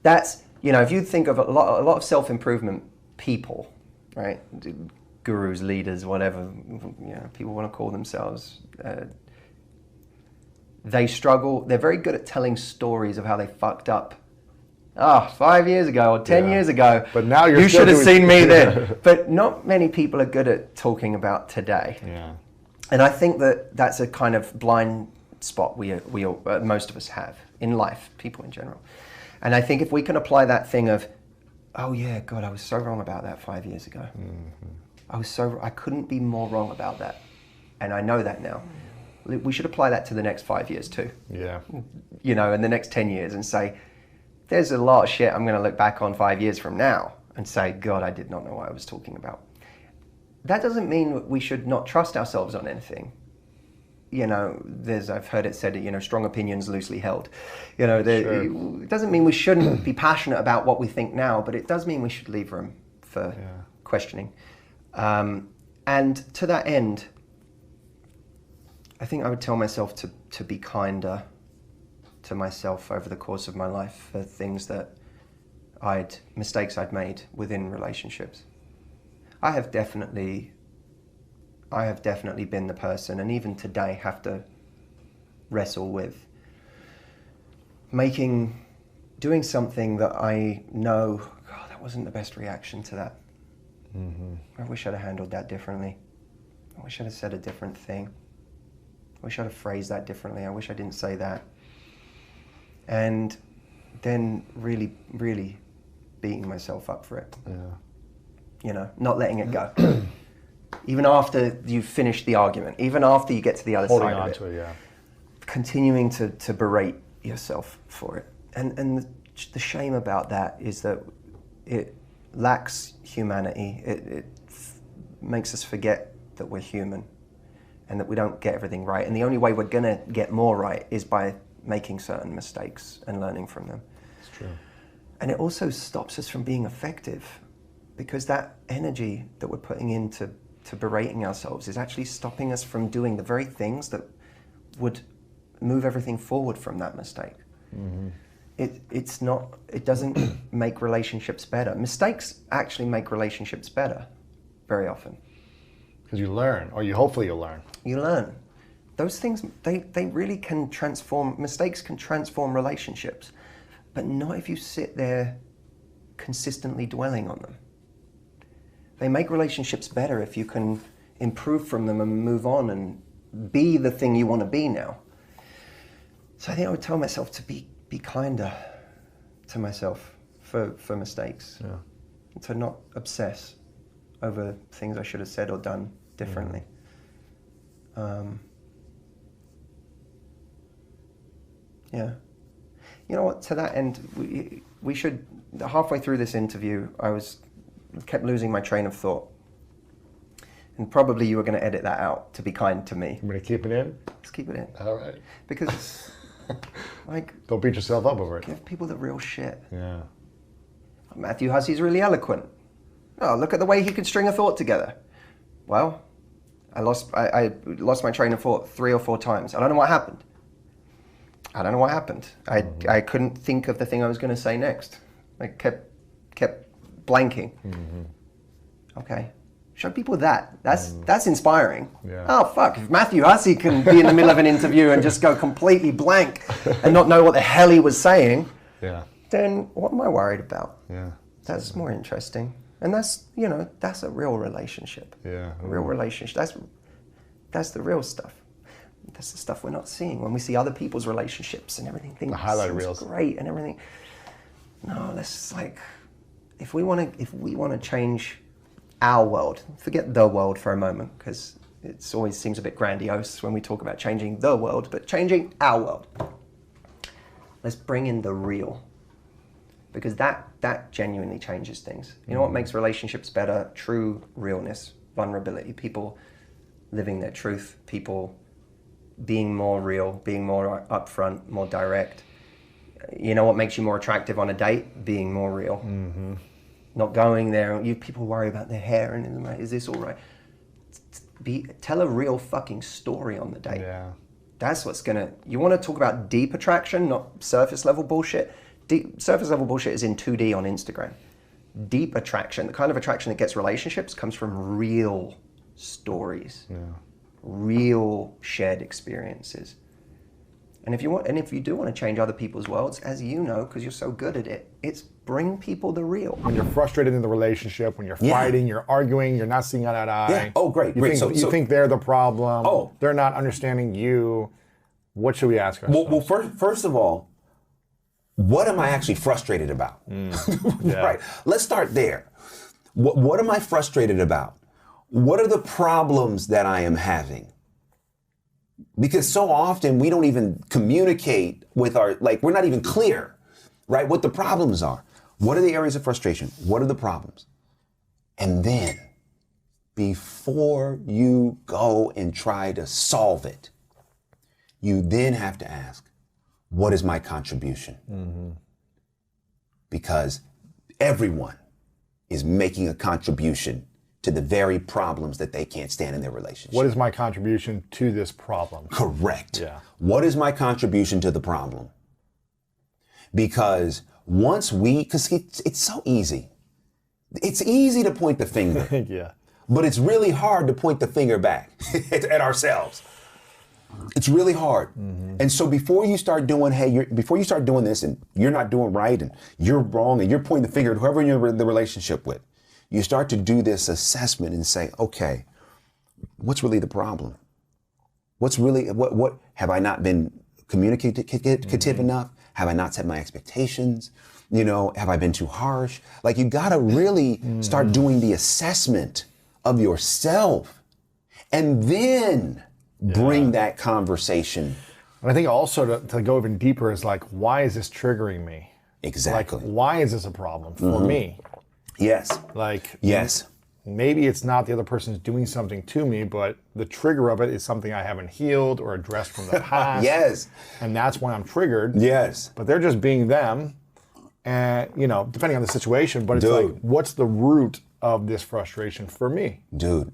That's, if you think of a lot of self-improvement people, right? Gurus, leaders, whatever, people want to call themselves. They struggle. They're very good at telling stories of how they fucked up. 5 years ago or 10 years ago. But now you should have seen me then. But not many people are good at talking about today. Yeah. And I think that's a kind of blind spot we most of us have in life, people in general. And I think if we can apply that thing of, oh yeah, God, I was so wrong about that 5 years ago. Mm-hmm. I couldn't be more wrong about that. And I know that now. We should apply that to the next 5 years too. Yeah. And the next 10 years and say, there's a lot of shit I'm going to look back on 5 years from now and say, God, I did not know what I was talking about. That doesn't mean we should not trust ourselves on anything. I've heard it said, strong opinions loosely held. It doesn't mean we shouldn't be passionate about what we think now, but it does mean we should leave room for questioning. And to that end, I think I would tell myself to be kinder to myself over the course of my life for things mistakes I'd made within relationships. I have definitely been the person, and even today have to wrestle with doing something that I know, God, that wasn't the best reaction to that. Mm-hmm. I wish I'd have handled that differently. I wish I'd have said a different thing. I wish I'd have phrased that differently. I wish I didn't say that. And then really, really beating myself up for it. Yeah. Not letting it go. Even after you've finished the argument, even after you get to the other side of it. Holding on to it, yeah. Continuing to berate yourself for it. And the shame about that is that it lacks humanity. It makes us forget that we're human and that we don't get everything right. And the only way we're going to get more right is by making certain mistakes and learning from them. It's true. And it also stops us from being effective, because that energy that we're putting into berating ourselves is actually stopping us from doing the very things that would move everything forward from that mistake. Mm-hmm. It doesn't make relationships better. Mistakes actually make relationships better very often. Because you learn, or hopefully you'll learn. You learn. Those things, they really can transform, mistakes can transform relationships, but not if you sit there consistently dwelling on them. They make relationships better if you can improve from them and move on and be the thing you want to be now. So I think I would tell myself to be kinder to myself for mistakes. Yeah. And to not obsess over things I should have said or done differently. Yeah. You know what, to that end, we should, halfway through this interview, I kept losing my train of thought. And probably you were going to edit that out to be kind to me. I'm going to keep it in? Let's keep it in. All right. Because, don't beat yourself up over it. Give people the real shit. Yeah. Matthew Hussey's really eloquent. Oh, look at the way he could string a thought together. Well, I lost my train of thought 3 or 4 times. I don't know what happened. I couldn't think of the thing I was going to say next. I kept blanking. Mm-hmm. Okay. Show people that. That's inspiring. Yeah. Oh, fuck. If Matthew Hussey can be in the middle of an interview and just go completely blank and not know what the hell he was saying, then what am I worried about? Yeah. That's more interesting. And that's a real relationship. Yeah. A real relationship. That's the real stuff. That's the stuff we're not seeing when we see other people's relationships and everything. The highlight reels. Great and everything. No, let's if we want to change our world, forget the world for a moment, because it always seems a bit grandiose when we talk about changing the world, but changing our world. Let's bring in the real, because that genuinely changes things. You know what makes relationships better? True realness, vulnerability, people living their truth, people being more real, being more upfront, more direct. You know what makes you more attractive on a date? Being more real. Mm-hmm. Not going there. People worry about their hair and is this all right? Tell a real fucking story on the date. Yeah. That's what's you want to talk about deep attraction, not surface level bullshit? Surface level bullshit is in 2D on Instagram. Deep attraction, the kind of attraction that gets relationships, comes from real stories, real shared experiences. And if you do want to change other people's worlds, as you know, because you're so good at it, it's bring people the real. When you're frustrated in the relationship, when you're fighting, you're arguing, you're not seeing eye to eye. Yeah. Oh, great. You think they're the problem. Oh. They're not understanding you. What should we ask ourselves? Well, first of all, what am I actually frustrated about? Right. Let's start there. What am I frustrated about? What are the problems that I am having? Because so often we don't even communicate with we're not even clear, right? What the problems are. What are the areas of frustration? What are the problems? And then, before you go and try to solve it, you then have to ask, what is my contribution? Because everyone is making a contribution to the very problems that they can't stand in their relationship. What is my contribution to this problem? Correct. Yeah. What is my contribution to the problem? Because because it's so easy. It's easy to point the finger. Yeah. But it's really hard to point the finger back at ourselves. It's really hard. And so before you start doing this and you're not doing right and you're wrong and you're pointing the finger at whoever you're in the relationship with, you start to do this assessment and say, okay, what's really the problem? What's really, what have I not been communicative enough? Have I not set my expectations? Have I been too harsh? Like, you gotta really start doing the assessment of yourself and then bring that conversation. And I think also to go even deeper is like, why is this triggering me? Exactly. Like, why is this a problem for me? Yes. Like, yes. Maybe it's not the other person's doing something to me, but the trigger of it is something I haven't healed or addressed from the past. Yes. And that's why I'm triggered. Yes. But they're just being them, and depending on the situation. But it's like, what's the root of this frustration for me? Dude,